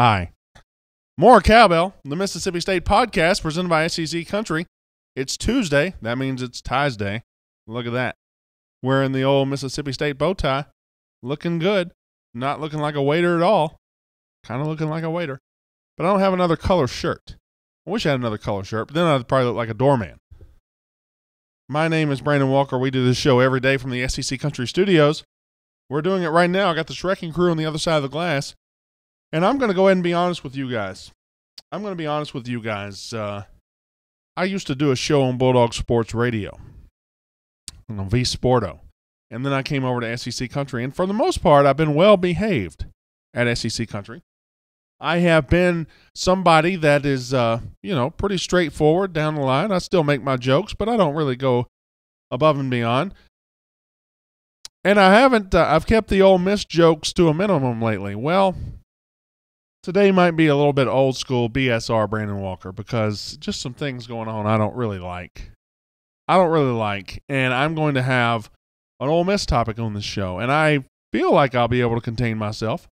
Hi. More Cowbell, the Mississippi State podcast presented by SEC Country. It's Tuesday. That means it's Ties Day. Look at that. Wearing the old Mississippi State bow tie. Looking good. Not looking like a waiter at all. Kind of looking like a waiter. But I don't have another color shirt. I wish I had another color shirt, but then I'd probably look like a doorman. My name is Brandon Walker. We do this show every day from the SEC Country studios. We're doing it right now. I got the Shrekking crew on the other side of the glass. And I'm going to go ahead and be honest with you guys. I used to do a show on Bulldog Sports Radio, on V Sporto. And then I came over to SEC Country. And for the most part, I've been well behaved at SEC Country. I have been somebody that is, pretty straightforward down the line. I still make my jokes, but I don't really go above and beyond. And I've kept the Ole Miss jokes to a minimum lately. Well, today might be a little bit old school BSR Brandon Walker because just some things going on I don't really like. And I'm going to have an Ole Miss topic on this show. And I feel like I'll be able to contain myself.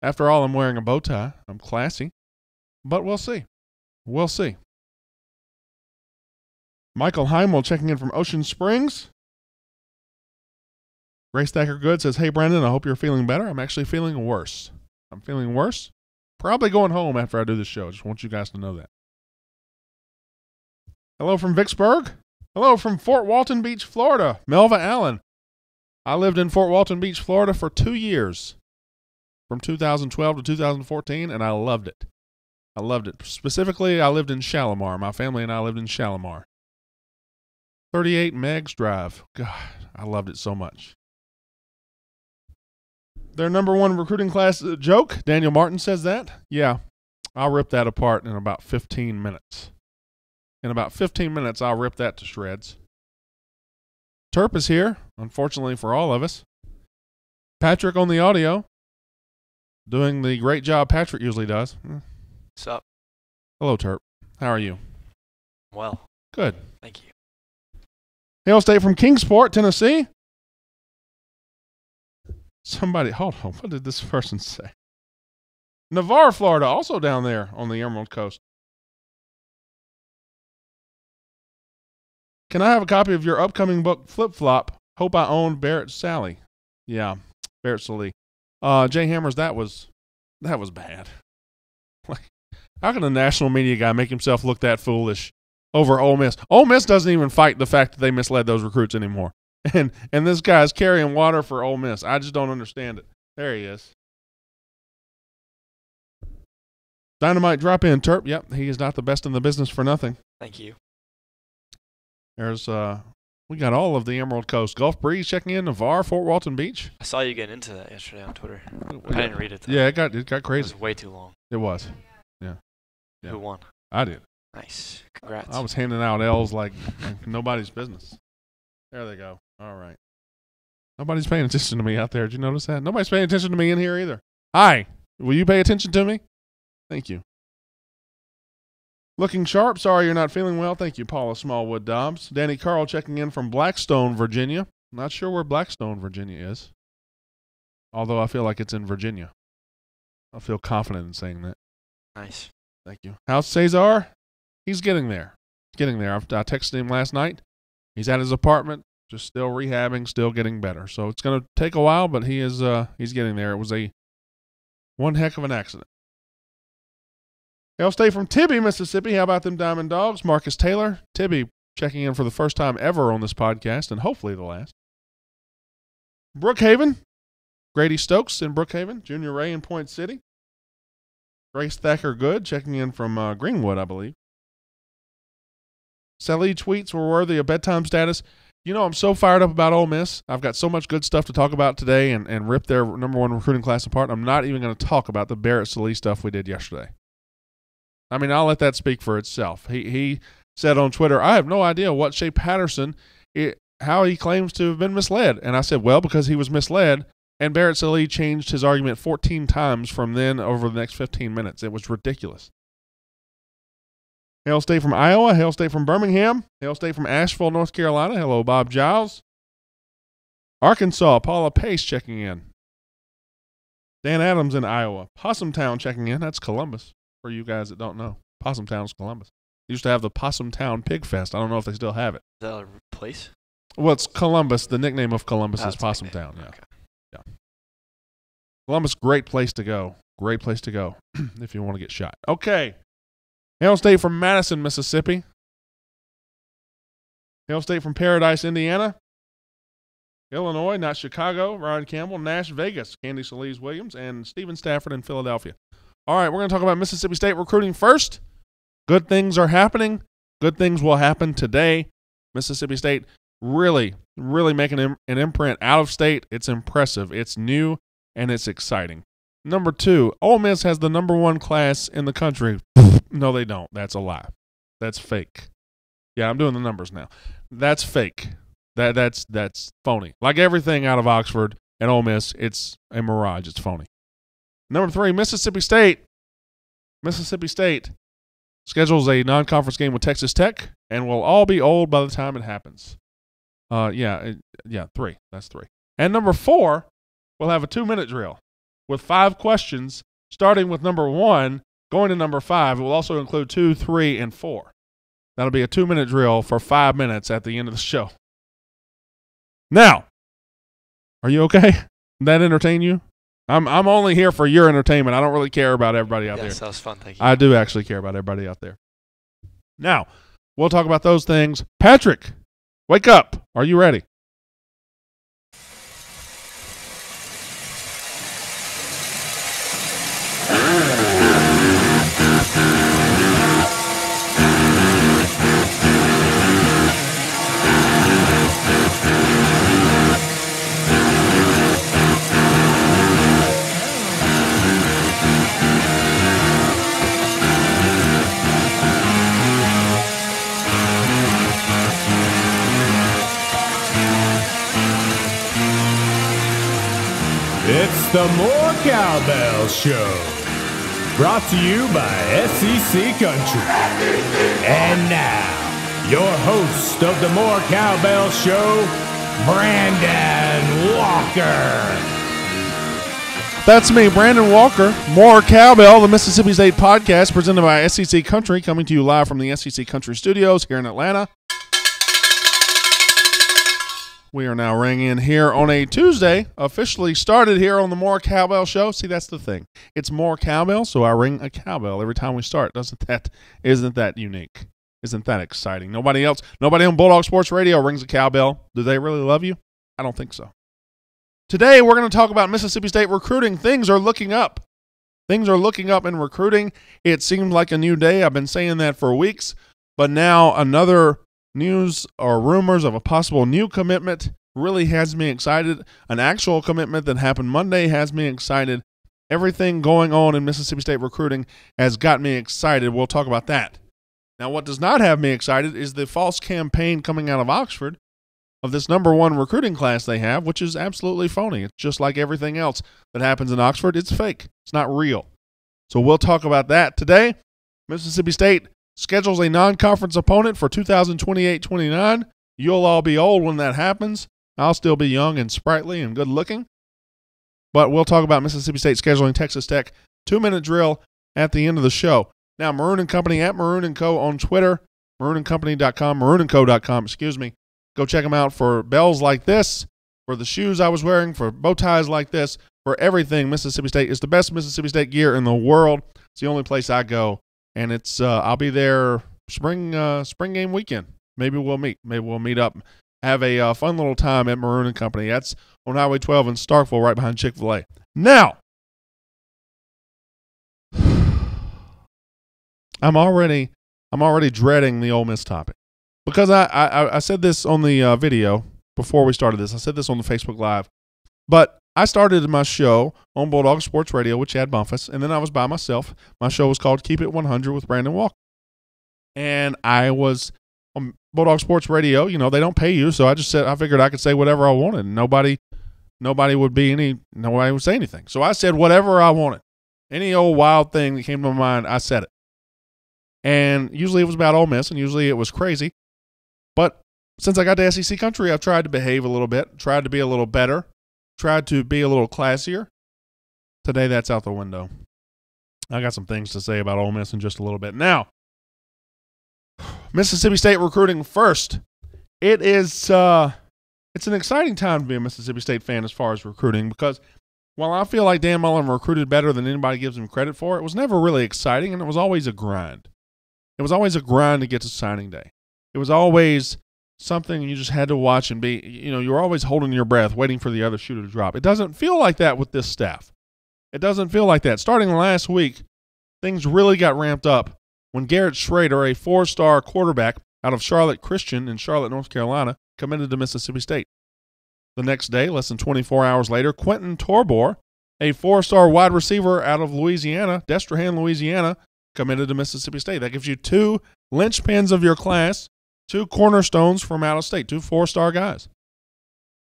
After all, I'm wearing a bow tie. I'm classy. But we'll see. Michael Heimel checking in from Ocean Springs. Ray Stacker Good says, "Hey, Brandon, I hope you're feeling better. I'm actually feeling worse. Probably going home after I do this show. Just want you guys to know that." Hello from Vicksburg. Hello from Fort Walton Beach, Florida. Melva Allen. I lived in Fort Walton Beach, Florida for 2 years. From 2012 to 2014, and I loved it. Specifically, I lived in Shalimar. My family and I lived in Shalimar. 38 Megs Drive. God, I loved it so much. Their number one recruiting class joke, Daniel Martin says that. Yeah, I'll rip that apart in about 15 minutes. I'll rip that to shreds. Terp is here, unfortunately for all of us. Patrick on the audio. Doing the great job Patrick usually does. What's up? Hello, Terp. How are you? Well. Good. Thank you. Hail State from Kingsport, Tennessee. Somebody, hold on. What did this person say? Navarre, Florida, also down there on the Emerald Coast. Can I have a copy of your upcoming book, Flip Flop? Hope I own Barrett Sally. Yeah, Barrett Sally. Jay Hammers, that was bad. How can a national media guy make himself look that foolish over Ole Miss? Ole Miss doesn't even fight the fact that they misled those recruits anymore. And this guy's carrying water for Ole Miss. I just don't understand it. There he is. Dynamite drop in, Terp. Yep, he is not the best in the business for nothing. Thank you. There's we got all of the Emerald Coast. Gulf Breeze checking in, Navarre, Fort Walton Beach. I saw you getting into that yesterday on Twitter. I didn't read it though. Yeah, it got crazy. It was way too long. It was. Yeah. Who won? I did. Nice. Congrats. I was handing out L's like nobody's business. There they go. All right. Nobody's paying attention to me out there. Did you notice that? Nobody's paying attention to me in here either. Hi. Will you pay attention to me? Thank you. Looking sharp. Sorry you're not feeling well. Thank you, Paula Smallwood Dobbs. Danny Carl checking in from Blackstone, Virginia. Not sure where Blackstone, Virginia is. Although I feel like it's in Virginia. I feel confident in saying that. Nice. Thank you. How's Cesar? He's getting there. I texted him last night. He's at his apartment, just still rehabbing, still getting better. So it's going to take a while, but he's getting there. It was one heck of an accident. Hail State from Tibby, Mississippi. How about them Diamond Dogs? Marcus Taylor. Tibby checking in for the first time ever on this podcast, and hopefully the last. Brookhaven. Grady Stokes in Brookhaven. Junior Ray in Point City. Grace Thacker Good checking in from Greenwood, I believe. Sally tweets were worthy of bedtime status. You know, I'm so fired up about Ole Miss. I've got so much good stuff to talk about today and rip their number one recruiting class apart. I'm not even going to talk about the Barrett Sallee stuff we did yesterday. I mean, I'll let that speak for itself. He said on Twitter, I have no idea what Shea Patterson, how he claims to have been misled. And I said, well, because he was misled, and Barrett Sallee changed his argument 14 times from then over the next 15 minutes. It was ridiculous. Hail State from Iowa. Hail State from Birmingham. Hail State from Asheville, North Carolina. Hello, Bob Giles. Arkansas, Paula Pace checking in. Dan Adams in Iowa. Possumtown checking in. That's Columbus, for you guys that don't know. Possumtown's Columbus. They used to have the Possumtown Pig Fest. I don't know if they still have it. Is that a place? Well, it's Columbus. The nickname of Columbus is Possumtown. Yeah. Okay. Yeah. Columbus, great place to go. Great place to go if you want to get shot. Okay. Hail State from Madison, Mississippi. Hail State from Paradise, Indiana. Illinois, not Chicago. Ryan Campbell, Nash, Vegas. Candy Solis Williams, and Stephen Stafford in Philadelphia. All right, we're going to talk about Mississippi State recruiting first. Good things are happening. Good things will happen today. Mississippi State really making an imprint out of state. It's impressive. It's new, and it's exciting. Number 2, Ole Miss has the number 1 class in the country. No, they don't. That's a lie. That's fake. Yeah, I'm doing the numbers now. That's fake. That's phony. Like everything out of Oxford and Ole Miss, it's a mirage. It's phony. Number 3, Mississippi State. Mississippi State schedules a non-conference game with Texas Tech, and we'll all be old by the time it happens. 3. That's 3. And number 4, we'll have a 2-minute drill with 5 questions, starting with number 1, going to number 5. It will also include 2, 3, and 4. That'll be a 2-minute drill for 5 minutes at the end of the show. Now, are you okay? Did that entertain you? I'm only here for your entertainment. I don't really care about everybody out there. Yes, that was fun. Thank you. I do actually care about everybody out there. Now, we'll talk about those things. Patrick, wake up. Are you ready? It's the More Cowbell Show, brought to you by SEC Country. And now, your host of the More Cowbell Show, Brandon Walker. That's me, Brandon Walker. More Cowbell, the Mississippi State podcast presented by SEC Country, coming to you live from the SEC Country studios here in Atlanta. We are now ringing in here on a Tuesday, officially started here on the More Cowbell Show. See, that's the thing. It's More Cowbell, so I ring a cowbell every time we start. Isn't that unique? Isn't that exciting? Nobody on Bulldog Sports Radio rings a cowbell. Do they really love you? I don't think so. Today, we're going to talk about Mississippi State recruiting. Things are looking up. Things are looking up in recruiting. It seems like a new day. I've been saying that for weeks, but now another news or rumors of a possible new commitment really has me excited. An actual commitment that happened Monday has me excited. Everything going on in Mississippi State recruiting has got me excited. We'll talk about that. Now, what does not have me excited is the false campaign coming out of Oxford of this number 1 recruiting class they have, which is absolutely phony. It's just like everything else that happens in Oxford. It's fake. It's not real. So we'll talk about that today. Mississippi State schedules a non-conference opponent for 2028-29. You'll all be old when that happens. I'll still be young and sprightly and good-looking. But we'll talk about Mississippi State scheduling Texas Tech. 2-minute drill at the end of the show. Now, Maroon & Company at Maroon & Co. on Twitter, maroonandcompany.com, maroonandco.com, excuse me. Go check them out for bells like this, for the shoes I was wearing, for bow ties like this, for everything Mississippi State. It's the best Mississippi State gear in the world. It's the only place I go. And it's I'll be there spring game weekend. Maybe we'll meet. Maybe we'll meet up. Have a fun little time at Maroon & Company. That's on Highway 12 in Starkville, right behind Chick-fil-A. Now, I'm already dreading the Ole Miss topic because I said this on the video before we started this. I said this on the Facebook Live, but I started my show on Bulldog Sports Radio with Chad Bumpus, and then I was by myself. My show was called Keep It 100 with Brandon Walker. And I was on Bulldog Sports Radio. You know, they don't pay you, so I figured I could say whatever I wanted. Nobody would say anything. So I said whatever I wanted. Any old wild thing that came to my mind, I said it. And usually it was about Ole Miss, and usually it was crazy. But since I got to SEC Country, I've tried to behave a little bit, tried to be a little better, tried to be a little classier. today that's out the window. I got some things to say about Ole Miss in just a little bit. Now, Mississippi State recruiting first. It's an exciting time to be a Mississippi State fan as far as recruiting, because while I feel like Dan Mullen recruited better than anybody gives him credit for, it was never really exciting, and it was always a grind. It was always a grind to get to signing day. It was always something you just had to watch and be, you were always holding your breath, waiting for the other shoe to drop. It doesn't feel like that with this staff. It doesn't feel like that. Starting last week, things really got ramped up when Garrett Schrader, a 4-star quarterback out of Charlotte Christian in Charlotte, North Carolina, committed to Mississippi State. The next day, less than 24 hours later, Quentin Torbor, a 4-star wide receiver out of Louisiana, Destrehan, Louisiana, committed to Mississippi State. That gives you 2 linchpins of your class, 2 cornerstones from out of state, 2 4-star guys.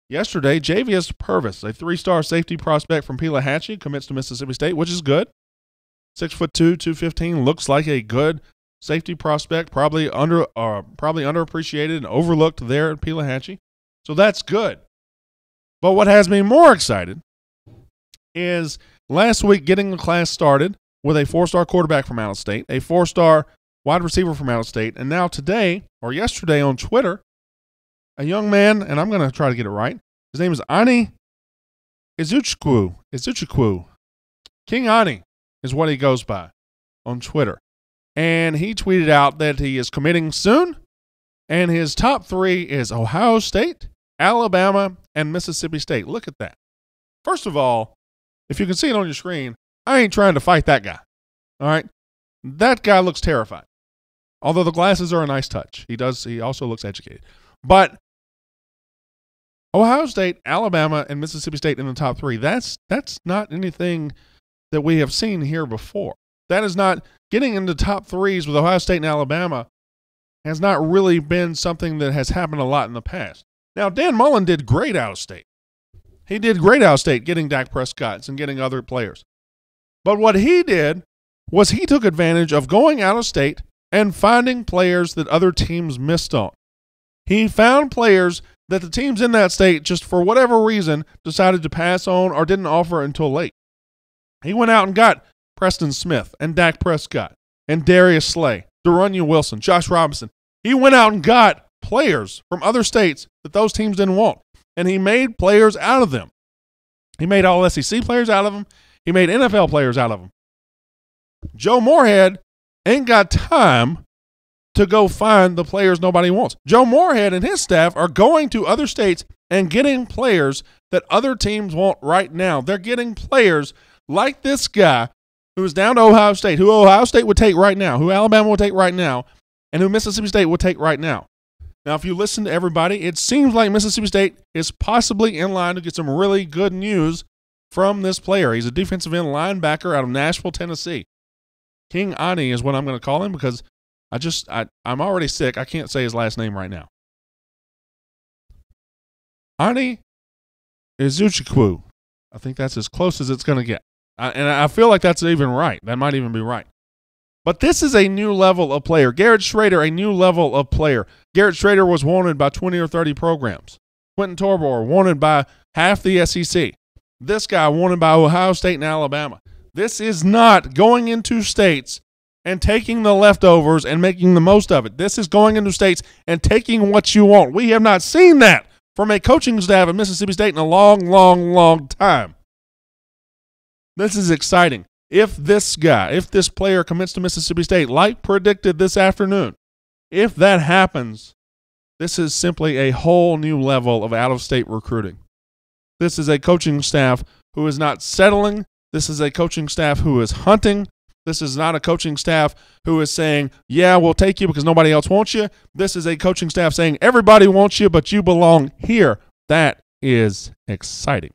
Yesterday, Javius Purvis, a 3-star safety prospect from Pelahatchie, commits to Mississippi State, which is good. 6'2", 215, looks like a good safety prospect, probably underappreciated and overlooked there at Pelahatchie. So that's good. But what has me more excited is last week getting the class started with a 4-star quarterback from out of state, a 4-star wide receiver from out of state, and now today, or yesterday on Twitter, a young man, and I'm going to try to get it right, his name is Ani Izuchukwu. King Ani is what he goes by on Twitter. And he tweeted out that he is committing soon, and his top 3 is Ohio State, Alabama, and Mississippi State. Look at that. First of all, if you can see it on your screen, I ain't trying to fight that guy. All right? That guy looks terrified. Although the glasses are a nice touch. He also looks educated. But Ohio State, Alabama, and Mississippi State in the top 3, that's not anything that we have seen here before. That is not getting into top 3s with Ohio State and Alabama has not really been something that has happened a lot in the past. Now, Dan Mullen did great out of state. He did great out of state getting Dak Prescott and getting other players. But what he did was he took advantage of going out of state and finding players that other teams missed on. He found players that the teams in that state, just for whatever reason, decided to pass on or didn't offer until late. He went out and got Preston Smith and Dak Prescott and Darius Slay, Darunya Wilson, Josh Robinson. He went out and got players from other states that those teams didn't want, and he made players out of them. He made all SEC players out of them. He made NFL players out of them. Joe Moorhead ain't got time to go find the players nobody wants. Joe Moorhead and his staff are going to other states and getting players that other teams want right now. They're getting players like this guy who is down to Ohio State, who Ohio State would take right now, who Alabama would take right now, and who Mississippi State would take right now. Now, if you listen to everybody, it seems like Mississippi State is possibly in line to get some really good news from this player. He's a defensive end linebacker out of Nashville, Tennessee. King Ani is what I'm going to call him because I'm already sick. I can't say his last name right now. Ani Izuchukwu. I think that's as close as it's going to get. And I feel like that's even right. That might even be right. But this is a new level of player. Garrett Schrader, a new level of player. Garrett Schrader was wanted by 20 or 30 programs. Quentin Torbor wanted by half the SEC. This guy wanted by Ohio State and Alabama. This is not going into states and taking the leftovers and making the most of it. This is going into states and taking what you want. We have not seen that from a coaching staff at Mississippi State in a long, long, long time. This is exciting. If this player commits to Mississippi State, like predicted this afternoon, if that happens, this is simply a whole new level of out-of-state recruiting. This is a coaching staff who is not settling. This is a coaching staff who is hunting. This is not a coaching staff who is saying, yeah, we'll take you because nobody else wants you. This is a coaching staff saying, everybody wants you, but you belong here. That is exciting.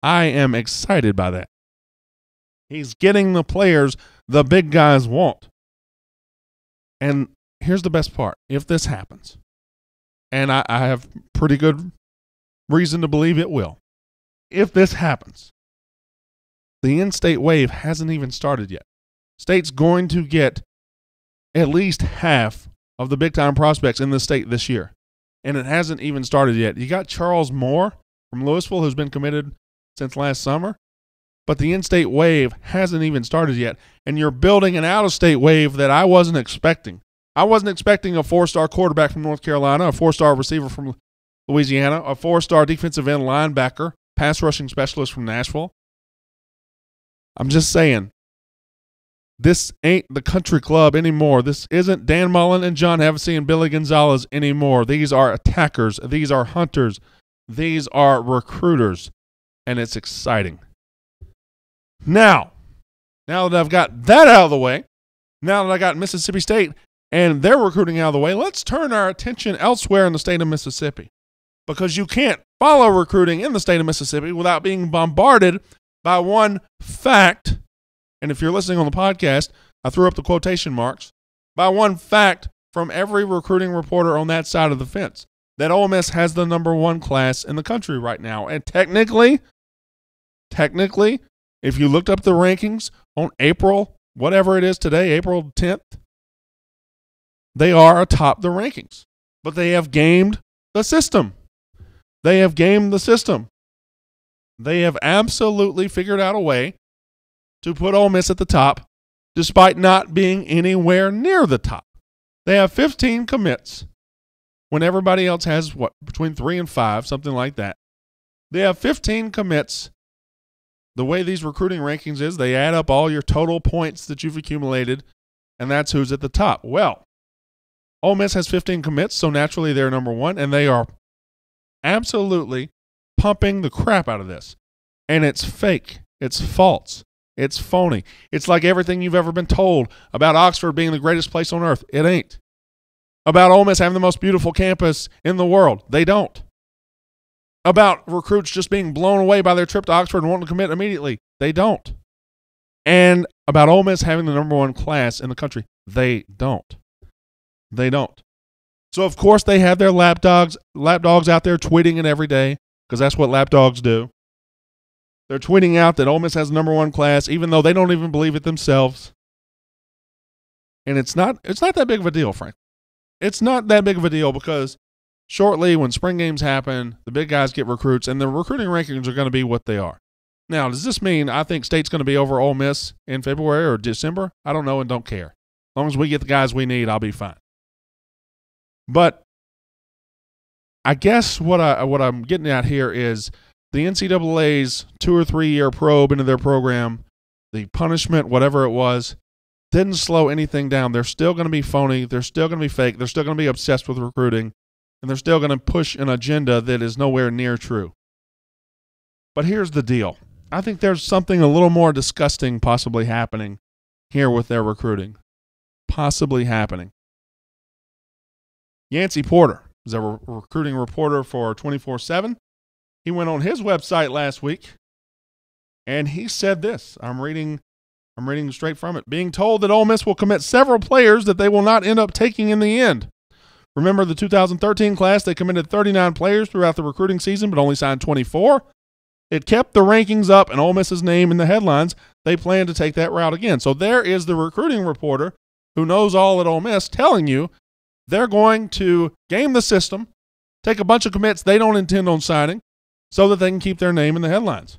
I am excited by that. He's getting the players the big guys want. And here's the best part. If this happens, and I have pretty good reason to believe it will, if this happens, the in-state wave hasn't even started yet. State's going to get at least half of the big-time prospects in the state this year, and it hasn't even started yet. You got Charles Moore from Louisville, who's been committed since last summer. but the in-state wave hasn't even started yet, and you're building an out-of-state wave that I wasn't expecting. I wasn't expecting a 4-star quarterback from North Carolina, a 4-star receiver from Louisiana, a 4-star defensive end linebacker, pass rushing specialist from Nashville. I'm just saying, this ain't the country club anymore. This isn't Dan Mullen and John Hevesy and Billy Gonzalez anymore. These are attackers. These are hunters. These are recruiters, and it's exciting. Now that I've got that out of the way, now that I got Mississippi State and their recruiting out of the way, let's turn our attention elsewhere in the state of Mississippi, because you can't follow recruiting in the state of Mississippi without being bombarded by one fact. And if you're listening on the podcast, I threw up the quotation marks, by one fact from every recruiting reporter on that side of the fence, that Ole Miss has the number 1 class in the country right now. And technically, if you looked up the rankings on April, whatever it is today, April 10th, they are atop the rankings. But they have gamed the system. They have absolutely figured out a way to put Ole Miss at the top, despite not being anywhere near the top. They have 15 commits when everybody else has, between 3 and 5, something like that. They have 15 commits. The way these recruiting rankings is, they add up all your total points that you've accumulated, and that's who's at the top. Well, Ole Miss has 15 commits, so naturally they're number 1, and they are absolutely pumping the crap out of this. And it's fake. It's false. It's phony. It's like everything you've ever been told about Oxford being the greatest place on earth. It ain't. About Ole Miss having the most beautiful campus in the world. They don't. About recruits just being blown away by their trip to Oxford and wanting to commit immediately. They don't. And about Ole Miss having the number 1 class in the country. They don't. So, of course, they have their lapdogs out there tweeting it every day, because that's what lapdogs do. They're tweeting out that Ole Miss has the number 1 class, even though they don't even believe it themselves. And it's not that big of a deal, frankly. It's not that big of a deal, because shortly when spring games happen, the big guys get recruits, and the recruiting rankings are going to be what they are. Now, does this mean I think State's going to be over Ole Miss in February or December? I don't know and don't care. As long as we get the guys we need, I'll be fine. But I guess what I'm getting at here is the NCAA's 2 or 3 year probe into their program, the punishment, whatever it was, didn't slow anything down. They're still going to be phony. They're still going to be fake. They're still going to be obsessed with recruiting. And they're still going to push an agenda that is nowhere near true. But here's the deal. I think there's something a little more disgusting possibly happening here with their recruiting. Possibly happening. Yancey Porter is a recruiting reporter for 24/7. He went on his website last week, and he said this. I'm reading straight from it. Being told that Ole Miss will commit several players that they will not end up taking in the end. Remember the 2013 class, they committed 39 players throughout the recruiting season, but only signed 24. It kept the rankings up and Ole Miss's name in the headlines. They plan to take that route again. So there is the recruiting reporter who knows all at Ole Miss telling you they're going to game the system, take a bunch of commits they don't intend on signing so that they can keep their name in the headlines.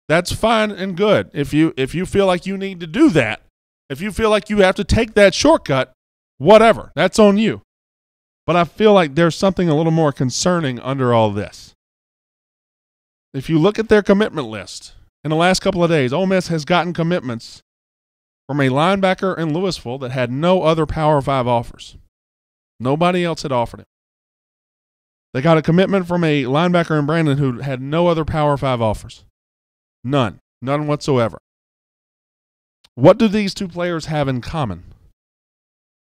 That's fine and good. If you feel like you need to do that, if you feel like you have to take that shortcut, whatever, that's on you. But I feel like there's something a little more concerning under all this. If you look at their commitment list, in the last couple of days, Ole Miss has gotten commitments from a linebacker in Louisville that had no other Power 5 offers. Nobody else had offered him. They got a commitment from a linebacker in Brandon who had no other Power 5 offers. None whatsoever. What do these two players have in common?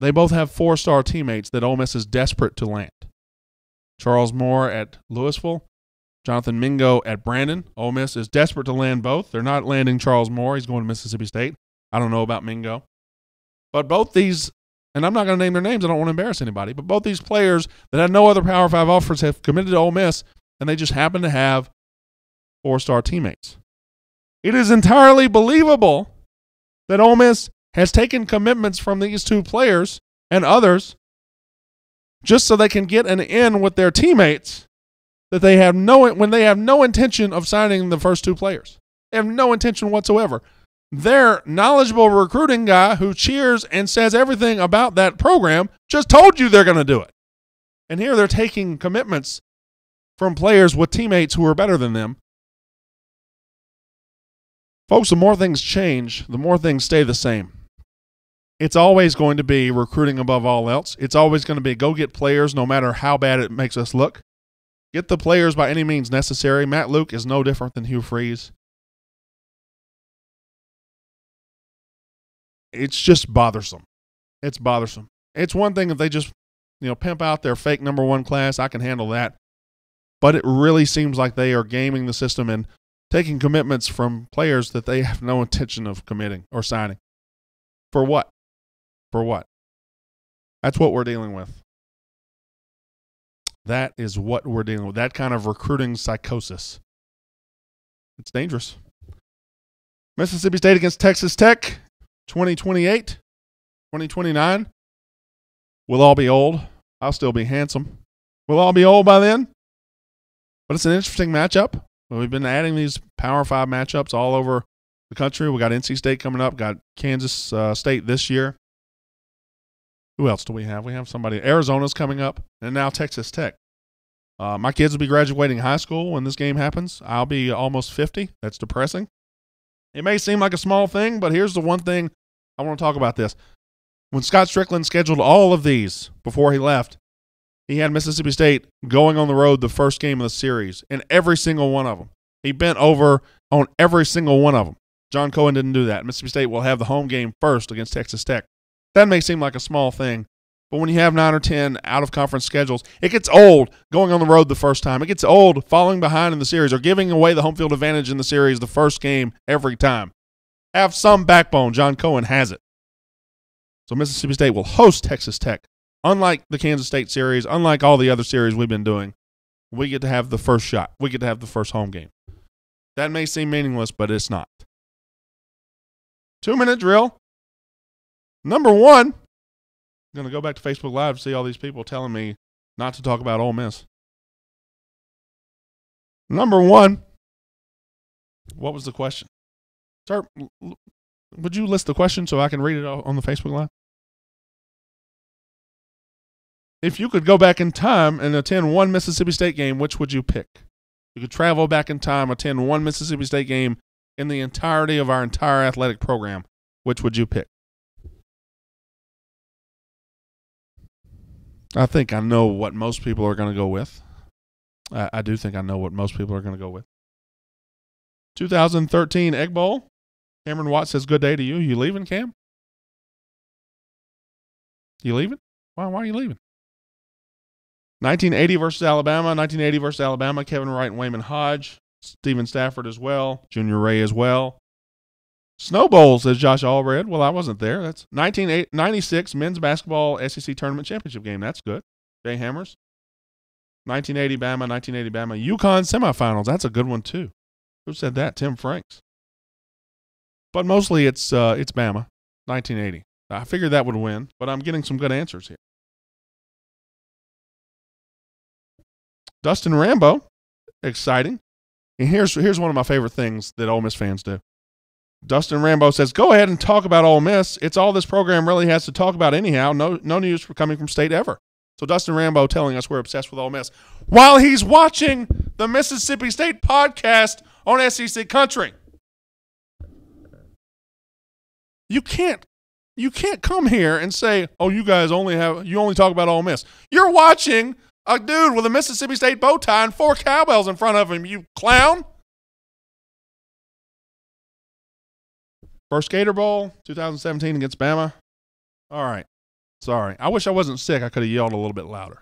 They both have 4-star teammates that Ole Miss is desperate to land. Charles Moore at Louisville, Jonathan Mingo at Brandon. Ole Miss is desperate to land both. They're not landing Charles Moore. He's going to Mississippi State. I don't know about Mingo. But both these, and I'm not going to name their names. I don't want to embarrass anybody. But both these players that had no other Power 5 offers have committed to Ole Miss, and they just happen to have 4-star teammates. It is entirely believable that Ole Miss has taken commitments from these two players and others just so they can get an in with their teammates that they have when they have no intention of signing the first two players. They have no intention whatsoever. Their knowledgeable recruiting guy who cheers and says everything about that program just told you they're going to do it. And here they're taking commitments from players with teammates who are better than them. Folks, the more things change, the more things stay the same. It's always going to be recruiting above all else. It's always going to be go get players no matter how bad it makes us look. Get the players by any means necessary. Matt Luke is no different than Hugh Freeze. It's just bothersome. It's bothersome. It's one thing if they just, pimp out their fake number one class. I can handle that. But it really seems like they are gaming the system and taking commitments from players that they have no intention of committing or signing. For what? For what? That's what we're dealing with. That is what we're dealing with. That kind of recruiting psychosis. It's dangerous. Mississippi State against Texas Tech, 2028, 2029. We'll all be old. I'll still be handsome. We'll all be old by then. But it's an interesting matchup. We've been adding these Power 5 matchups all over the country. We got NC State coming up, got Kansas State this year. Who else do we have? We have somebody. Arizona's coming up, and now Texas Tech. My kids will be graduating high school when this game happens. I'll be almost 50. That's depressing. It may seem like a small thing, but here's the one thing I want to talk about this. When Scott Strickland scheduled all of these before he left, he had Mississippi State going on the road the first game of the series, and every single one of them. He bent over on every single one of them. John Cohen didn't do that. Mississippi State will have the home game first against Texas Tech. That may seem like a small thing, but when you have 9 or 10 out-of-conference schedules, it gets old going on the road the first time. It gets old falling behind in the series or giving away the home field advantage in the series the first game every time. Have some backbone. John Cohen has it. So Mississippi State will host Texas Tech. Unlike the Kansas State series, unlike all the other series we've been doing, we get to have the first shot. We get to have the first home game. That may seem meaningless, but it's not. 2-minute drill. Number one. I'm going to go back to Facebook Live to see all these people telling me not to talk about Ole Miss. Number one. What was the question? Sir, would you list the question so I can read it on the Facebook Live? If you could go back in time and attend one Mississippi State game, which would you pick? You could travel back in time, attend one Mississippi State game in the entirety of our entire athletic program. Which would you pick? I think I know what most people are going to go with. I do think I know what most people are going to go with. 2013 Egg Bowl. Cameron Watt says, good day to you. You leaving, Cam? You leaving? Why are you leaving? 1980 versus Alabama. 1980 versus Alabama. Kevin Wright and Wayman Hodge. Stephen Stafford as well. Junior Ray as well. Snow Bowl, says Josh Allred. Well, I wasn't there. That's 1996 men's basketball SEC tournament championship game. That's good. Jay Hammers. 1980 Bama. 1980 Bama. UConn semifinals. That's a good one, too. Who said that? Tim Franks. But mostly it's Bama. 1980. I figured that would win, but I'm getting some good answers here. Dustin Rambo, exciting. And here's one of my favorite things that Ole Miss fans do. Dustin Rambo says, go ahead and talk about Ole Miss. It's all this program really has to talk about anyhow. No news coming from State ever. So Dustin Rambo telling us we're obsessed with Ole Miss while he's watching the Mississippi State podcast on SEC Country. You can't come here and say, oh, you guys only talk about Ole Miss. You're watching a dude with a Mississippi State bow tie and 4 cowbells in front of him, you clown. First Gator Bowl, 2017 against Bama. All right. Sorry. I wish I wasn't sick. I could have yelled a little bit louder.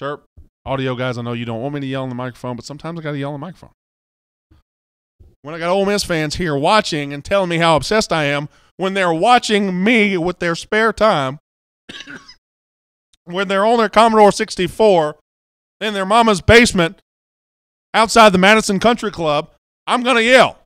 Terp, audio guys, I know you don't want me to yell in the microphone, but sometimes I got to yell in the microphone. When I got Ole Miss fans here watching and telling me how obsessed I am, when they're watching me with their spare time, when they're on their Commodore 64 in their mama's basement outside the Madison Country Club, I'm going to yell.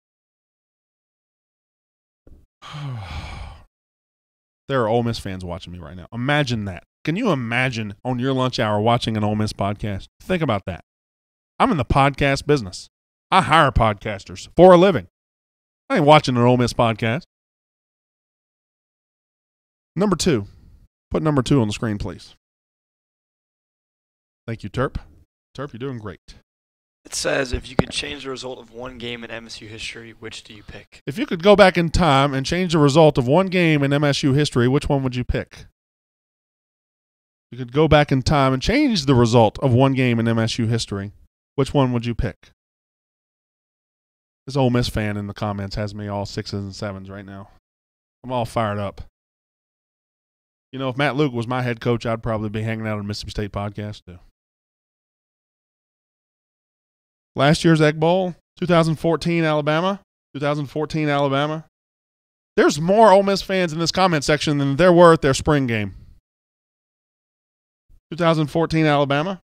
There are Ole Miss fans watching me right now. Imagine that. Can you imagine on your lunch hour watching an Ole Miss podcast? Think about that. I'm in the podcast business. I hire podcasters for a living. I ain't watching an Ole Miss podcast. Number 2. Put number 2 on the screen, please. Thank you, Terp. Terp, you're doing great. It says, if you could change the result of one game in MSU history, which do you pick? If you could go back in time and change the result of one game in MSU history, which one would you pick? You could go back in time and change the result of one game in MSU history. Which one would you pick? This Ole Miss fan in the comments has me all 6s and 7s right now. I'm all fired up. You know, if Matt Luke was my head coach, I'd probably be hanging out on Mississippi State podcast too. Last year's Egg Bowl, 2014 Alabama. 2014 Alabama. There's more Ole Miss fans in this comment section than there were at their spring game. 2014 Alabama.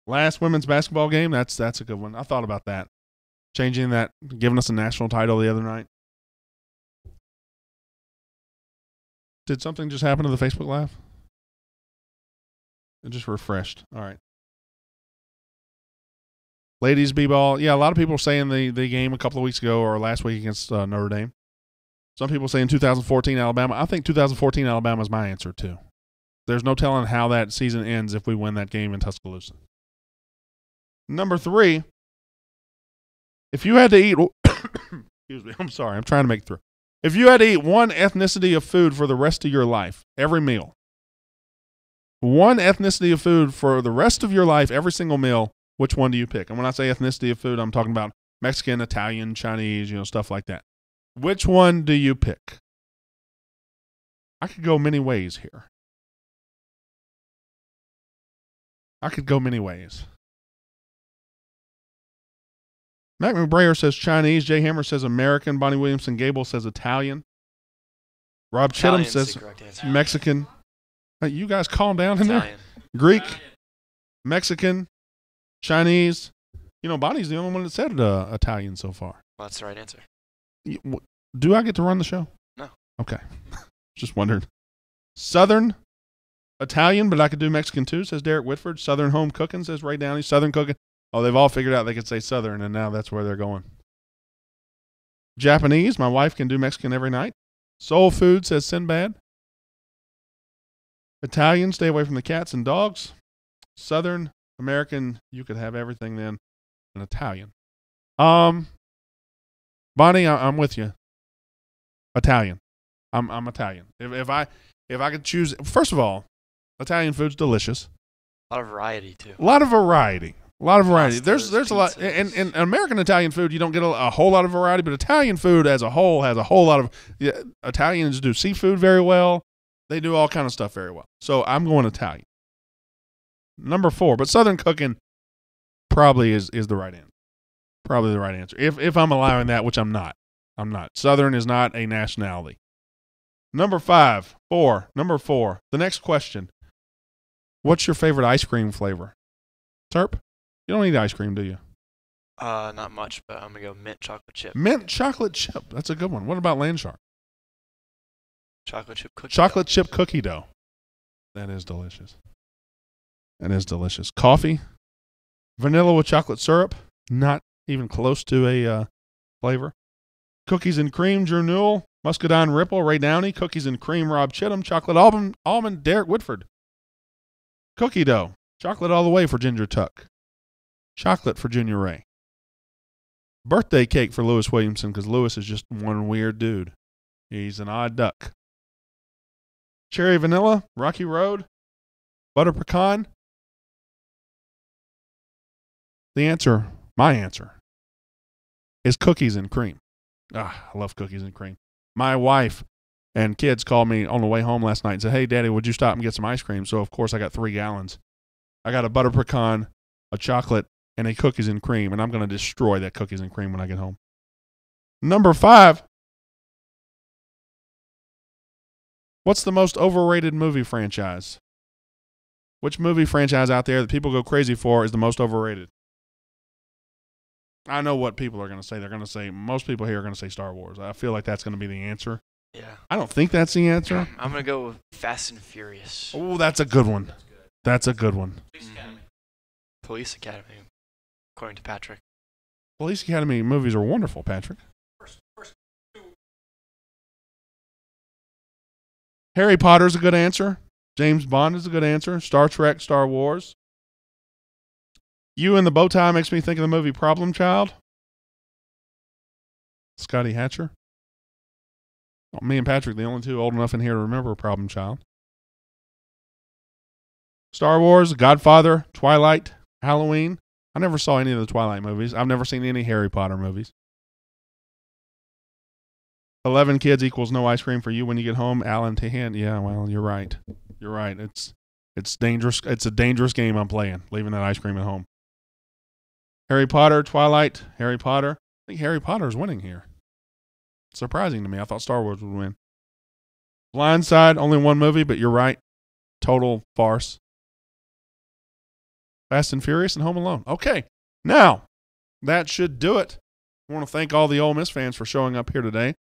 Last women's basketball game. That's a good one. I thought about that. Changing that, giving us a national title the other night. Did something just happen to the Facebook Live? It just refreshed. All right. Ladies b-ball. Yeah, a lot of people are saying the game a couple of weeks ago or last week against Notre Dame. Some people saying 2014 Alabama. I think 2014 Alabama is my answer too. There's no telling how that season ends if we win that game in Tuscaloosa. Number 3, if you had to eat excuse me, I'm sorry, I'm trying to make it through. If you had to eat one ethnicity of food for the rest of your life, every meal, one ethnicity of food for the rest of your life, every single meal, which one do you pick? And when I say ethnicity of food, I'm talking about Mexican, Italian, Chinese, stuff like that. Which one do you pick? I could go many ways here. Mac McBrayer says Chinese. Jay Hammer says American. Bonnie Williamson Gable says Italian. Rob Chittum says Mexican. Hey, you guys calm down in there. Greek, Mexican, Chinese. Bonnie's the only one that said Italian so far. Well, that's the right answer. Do I get to run the show? No. Okay. Just wondered. Southern, Italian, but I could do Mexican too, says Derek Whitford. Southern home cooking, says Ray Downey. Southern cooking. Oh, they've all figured out they could say Southern, and now that's where they're going. Japanese, my wife can do Mexican every night. Soul food, says Sinbad. Italian, stay away from the cats and dogs. Southern, American, you could have everything then. And Italian. Bonnie, I'm with you. Italian. I'm Italian. If I could choose, first of all, Italian food's delicious. A lot of variety too. A lot of variety. Pastas, There's a lot. In American Italian food, you don't get a whole lot of variety, but Italian food as a whole has a whole lot of. Yeah, Italians do seafood very well. They do all kind of stuff very well. So I'm going Italian. Number 4, but Southern cooking probably is the right answer. Probably the right answer. If I'm allowing that, which I'm not. Southern is not a nationality. Number 4. The next question. What's your favorite ice cream flavor? Terp? You don't eat ice cream, do you? Not much, but I'm going to go mint chocolate chip. Mint chocolate chip. That's a good one. What about Landshark? Chocolate chip cookie Chocolate dough. chip cookie dough. That is delicious. Coffee. Vanilla with chocolate syrup. Not even close to a flavor. Cookies and cream, Drew Newell. Muscadine Ripple, Ray Downey. Cookies and cream, Rob Chittum. Chocolate almond, Derek Whitford. Cookie dough. Chocolate all the way for Ginger Tuck. Chocolate for Junior Ray. Birthday cake for Lewis Williamson because Lewis is just one weird dude. He's an odd duck. Cherry vanilla, Rocky Road, butter pecan. My answer, is cookies and cream. I love cookies and cream. My wife and kids called me on the way home last night and said, "Hey, Daddy, would you stop and get some ice cream?" So, of course, I got 3 gallons. I got a butter pecan, a chocolate, and a cookies and cream, and I'm going to destroy that cookies and cream when I get home. Number 5. What's the most overrated movie franchise? Which movie franchise out there that people go crazy for is the most overrated? I know what people are going to say. They're going to say, most people here are going to say Star Wars. I feel like that's going to be the answer. Yeah. I don't think that's the answer. I'm going to go with Fast and Furious. Oh, that's a good one. That's a good one. Police Academy, according to Patrick. Police Academy movies are wonderful, Patrick. Harry Potter's a good answer. James Bond is a good answer. Star Trek, Star Wars. You in the bow tie makes me think of the movie Problem Child. Scotty Hatcher. Me and Patrick, the only two old enough in here to remember Problem Child. Star Wars, Godfather, Twilight, Halloween. I never saw any of the Twilight movies. I've never seen any Harry Potter movies. 11 kids equals no ice cream for you when you get home. Alan Tahan. Yeah, well, you're right. You're right. It's dangerous. It's a dangerous game I'm playing, leaving that ice cream at home. Harry Potter, Twilight, Harry Potter. I think Harry Potter is winning here. Surprising to me. I thought Star Wars would win. Blindside, only one movie, but you're right. Total farce. Fast and Furious and Home Alone. Okay, now that should do it. I want to thank all the Ole Miss fans for showing up here today.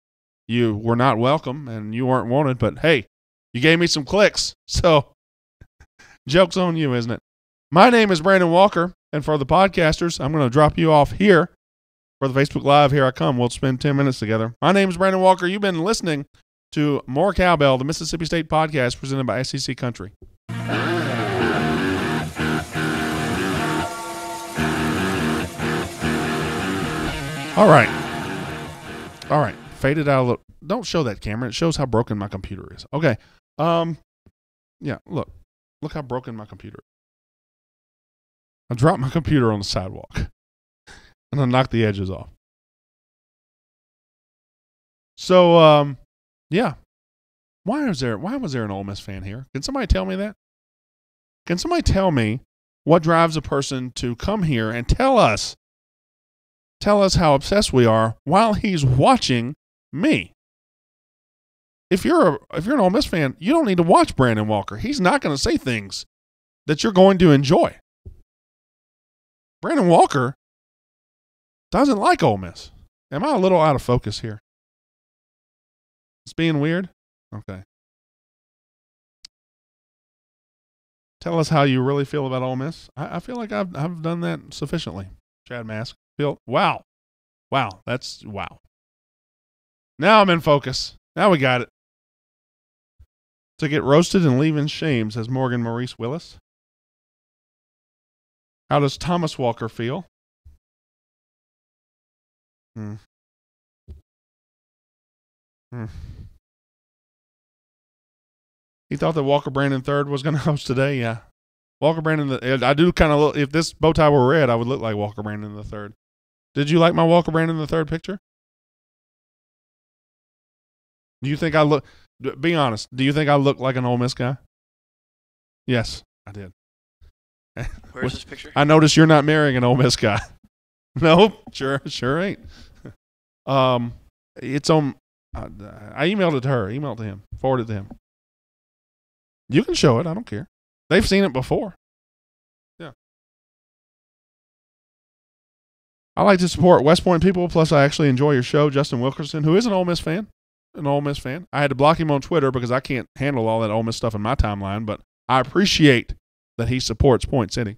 You were not welcome and you weren't wanted, but hey, you gave me some clicks, so joke's on you, isn't it? My name is Brandon Walker, and for the podcasters, I'm going to drop you off here for the Facebook Live. Here I come. We'll spend 10 minutes together. My name is Brandon Walker. You've been listening to More Cowbell, the Mississippi State podcast presented by SEC Country. All right. Fade it out a little. Don't show that camera. It shows how broken my computer is. Okay. Yeah, look how broken my computer is. I dropped my computer on the sidewalk and I knocked the edges off. So, yeah. Why was there an Ole Miss fan here? Can somebody tell me that? Can somebody tell me what drives a person to come here and tell us how obsessed we are while he's watching me? If you're an Ole Miss fan, you don't need to watch Brandon Walker. He's not going to say things that you're going to enjoy. Brandon Walker doesn't like Ole Miss. Am I a little out of focus here? It's being weird? Okay. Tell us how you really feel about Ole Miss. I feel like I've done that sufficiently. Chad Mask. Wow. That's wow. Now I'm in focus. Now we got it. To get roasted and leave in shame, says Morgan Maurice Willis. How does Thomas Walker feel? He thought that Walker Brandon III was going to host today. Yeah. Walker Brandon, I do kind of look, if this bow tie were red, I would look like Walker Brandon III. Did you like my Walker Brandon III picture? Do you think I look, be honest, do you think I look like an Ole Miss guy? Yes, I did. Where's this picture? I noticed you're not marrying an Ole Miss guy. Nope, sure ain't. It's on, I emailed it to her, emailed it to him, forwarded it to him. You can show it, I don't care. They've seen it before. Yeah. I like to support West Point people, plus I actually enjoy your show. Justin Wilkerson, who is an Ole Miss fan. I had to block him on Twitter because I can't handle all that Ole Miss stuff in my timeline, but I appreciate that he supports Point City.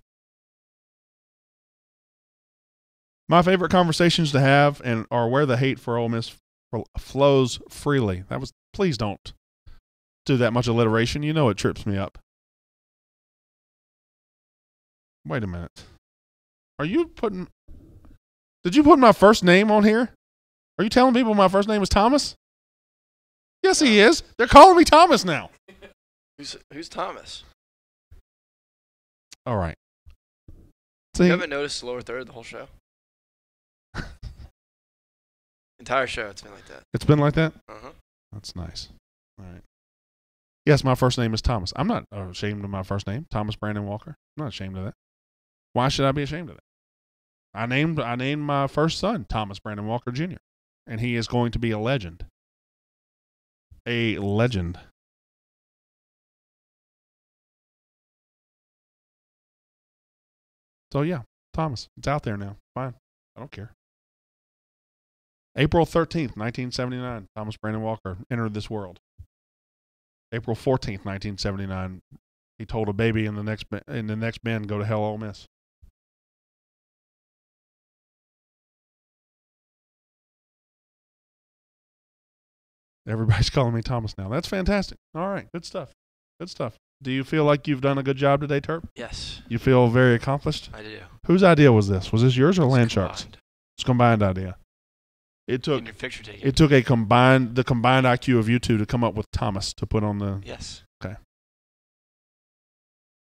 My favorite conversations to have are where the hate for Ole Miss flows freely. Please don't do that much alliteration. You know it trips me up. Wait a minute. Did you put my first name on here? Are you telling people my first name is Thomas? Yes, he is. They're calling me Thomas now. Who's Thomas? All right. You haven't noticed the lower third the whole show? Entire show, it's been like that. It's been like that? Uh-huh. That's nice. All right. Yes, my first name is Thomas. I'm not ashamed of my first name, Thomas Brandon Walker. I'm not ashamed of that. Why should I be ashamed of that? I named my first son Thomas Brandon Walker Jr., and he is going to be a legend. A legend. So, yeah, Thomas. It's out there now. Fine. I don't care. April 13th, 1979, Thomas Brandon Walker entered this world. April 14th, 1979, he told a baby in the next bin, go to hell, Ole Miss. Everybody's calling me Thomas now. That's fantastic. All right. Good stuff. Good stuff. Do you feel like you've done a good job today, Terp? Yes. You feel very accomplished? I do. Whose idea was this? Was this yours or Landshark's? Combined. It's a combined idea. It took Getting your picture taken. the combined IQ of you two to come up with Thomas to put on the. Yes. Okay.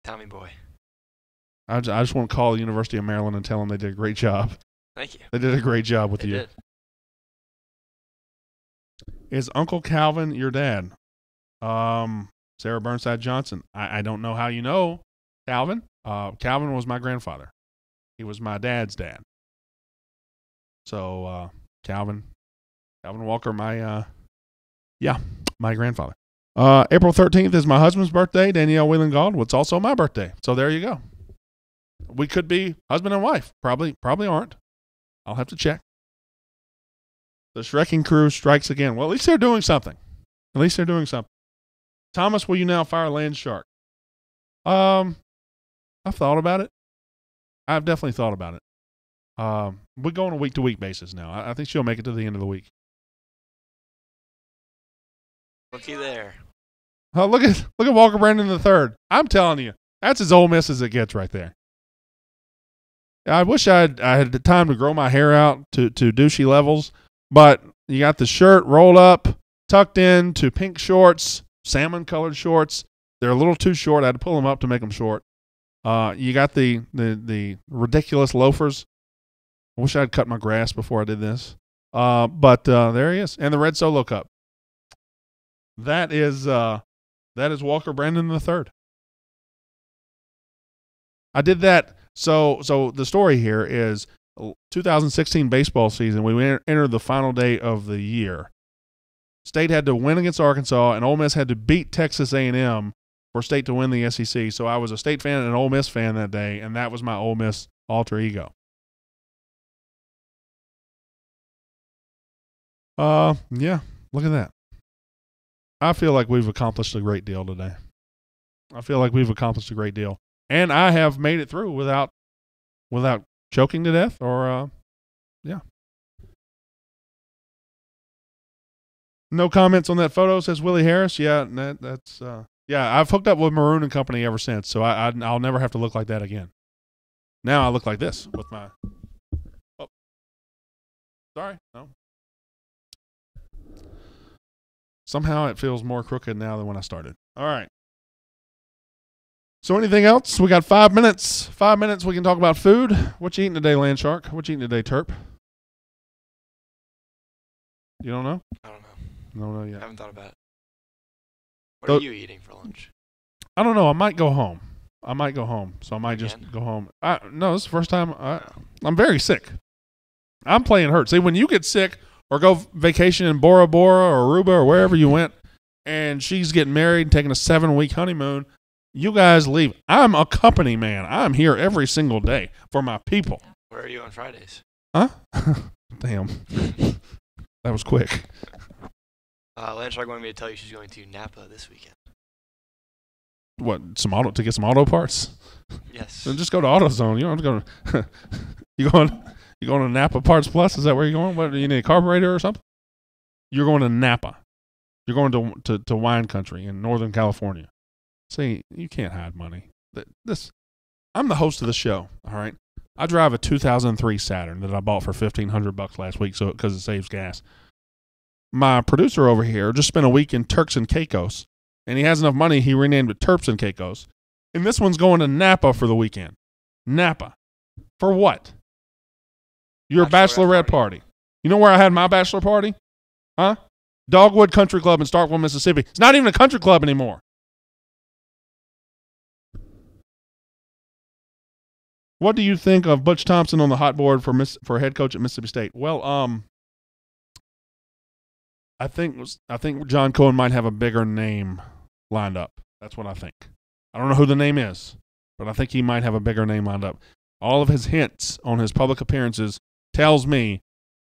Tommy boy. I just want to call the University of Maryland and tell them they did a great job. Thank you. They did a great job with They you. did. Is Uncle Calvin your dad? Sarah Burnside Johnson. I don't know how you know Calvin. Calvin was my grandfather. He was my dad's dad. So Calvin Walker, my grandfather. April 13th is my husband's birthday, Danielle Whelan Gauld. It's also my birthday. So there you go. We could be husband and wife. Probably aren't. I'll have to check. The Shrekking crew strikes again. Well, at least they're doing something. Thomas, will you now fire Landshark? I've thought about it. I've definitely thought about it. We go on a week-to-week basis now. I think she'll make it to the end of the week. Looky there. Oh, look at Walker Brandon III. I'm telling you, that's as Ole Miss as it gets right there. I wish I had the time to grow my hair out to douchey levels, but you got the shirt rolled up, tucked in to pink shorts, salmon-colored shorts. They're a little too short. I had to pull them up to make them short. You got the ridiculous loafers. I wish I'd cut my grass before I did this. But there he is. And the red Solo Cup. That is Walker Brandon III. I did that. So the story here is 2016 baseball season. We entered the final day of the year. State had to win against Arkansas, and Ole Miss had to beat Texas A&M for State to win the SEC. So I was a State fan and an Ole Miss fan that day, and that was my Ole Miss alter ego. Yeah, look at that. I feel like we've accomplished a great deal today. And I have made it through without choking to death or, yeah. No comments on that photo, says Willie Harris. Yeah, that's, yeah, I've hooked up with Maroon and Company ever since, so I'll never have to look like that again. Now I look like this with my, oh, sorry, no. Somehow it feels more crooked now than when I started. All right. So anything else? We got 5 minutes. 5 minutes we can talk about food. What you eating today, Landshark? What you eating today, Terp? You don't know? I don't know. No, I yet. haven't thought about it. What are you eating for lunch? I don't know. I might go home. So I might just Again? go home. No, this is the first time. I'm very sick. I'm playing hurt. See, when you get sick or go vacation in Bora Bora or Aruba or wherever you went, and she's getting married and taking a 7-week honeymoon, you guys leave. I'm a company man. I'm here every single day for my people. Where are you on Fridays? Huh? Damn. That was quick. Landshark wanted me to tell you she's going to Napa this weekend. What, to get some auto parts? Yes. Then just go to AutoZone. You don't have to go to you going to Napa Parts Plus? Is that where you're going? What, do you need a carburetor or something? You're going to Napa. You're going to wine country in Northern California. See, you can't hide money. I'm the host of the show, all right? I drive a 2003 Saturn that I bought for $1,500 last week because it saves gas. My producer over here just spent a week in Turks and Caicos, and he has enough money, he renamed it Terps and Caicos. And this one's going to Napa for the weekend. Napa. For what? Your bachelorette party. You know where I had my bachelor party? Huh? Dogwood Country Club in Starkville, Mississippi. It's not even a country club anymore. What do you think of Butch Thompson on the hot board for head coach at Mississippi State? Well, I think John Cohen might have a bigger name lined up. That's what I think. I don't know who the name is, but I think he might have a bigger name lined up. All of his hints on his public appearances tells me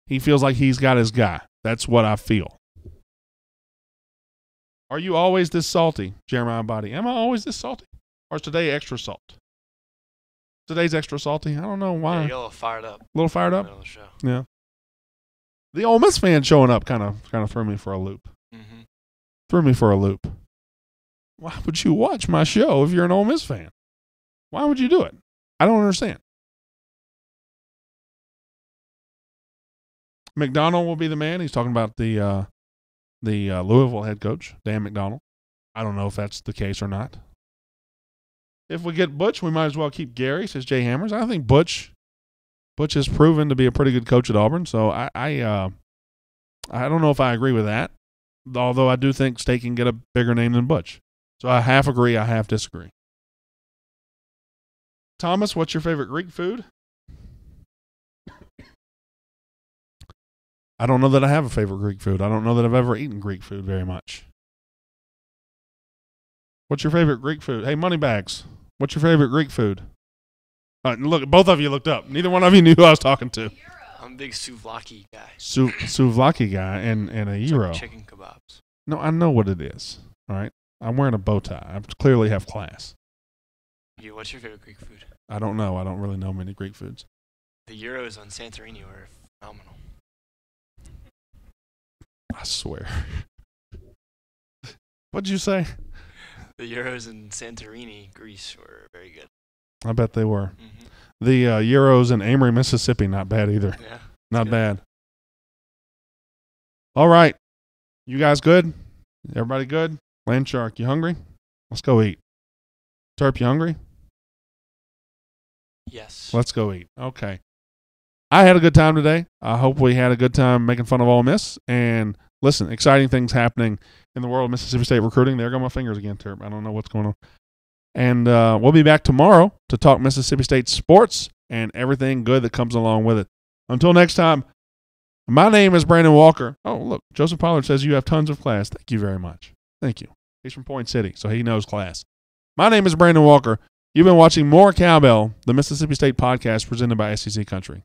he feels like he's got his guy. That's what I feel. Are you always this salty, Jeremiah Body? Am I always this salty? Or is today extra salt? Today's extra salty. I don't know why. Yeah, you got a little fired up. A little fired up? In the middle of the show. Yeah. The Ole Miss fan showing up kind of threw me for a loop. Mm-hmm. Threw me for a loop. Why would you watch my show if you're an Ole Miss fan? Why would you do it? I don't understand. McDonald will be the man. He's talking about the Louisville head coach, Dan McDonald. I don't know if that's the case or not. If we get Butch, we might as well keep Gary, says Jay Hammers. I think Butch has proven to be a pretty good coach at Auburn, so I don't know if I agree with that, although I do think State can get a bigger name than Butch. So I half agree, I half disagree. Thomas, what's your favorite Greek food? I don't know that I have a favorite Greek food. I don't know that I've ever eaten Greek food very much. What's your favorite Greek food? Hey, Moneybags, what's your favorite Greek food? Look, both of you looked up. Neither one of you knew who I was talking to. I'm a big souvlaki guy. Souvlaki guy and a gyro. Chicken kebabs. No, I know what it is. All right, I'm wearing a bow tie. I clearly have class. Yeah, what's your favorite Greek food? I don't know. I don't really know many Greek foods. The gyros on Santorini were phenomenal. I swear. What'd you say? The gyros in Santorini, Greece, were very good. I bet they were. Mm-hmm. The gyros in Amory, Mississippi, not bad either. Yeah, not good. bad. All right. You guys good? Everybody good? Land Shark, you hungry? Let's go eat. Terp, you hungry? Yes. Let's go eat. Okay. I had a good time today. I hope we had a good time making fun of Ole Miss. And listen, exciting things happening in the world of Mississippi State recruiting. There go my fingers again, Terp. I don't know what's going on. And we'll be back tomorrow to talk Mississippi State sports and everything good that comes along with it. Until next time, my name is Brandon Walker. Oh, look, Joseph Pollard says you have tons of class. Thank you very much. Thank you. He's from Point City, so he knows class. My name is Brandon Walker. You've been watching More Cowbell, the Mississippi State podcast presented by SEC Country.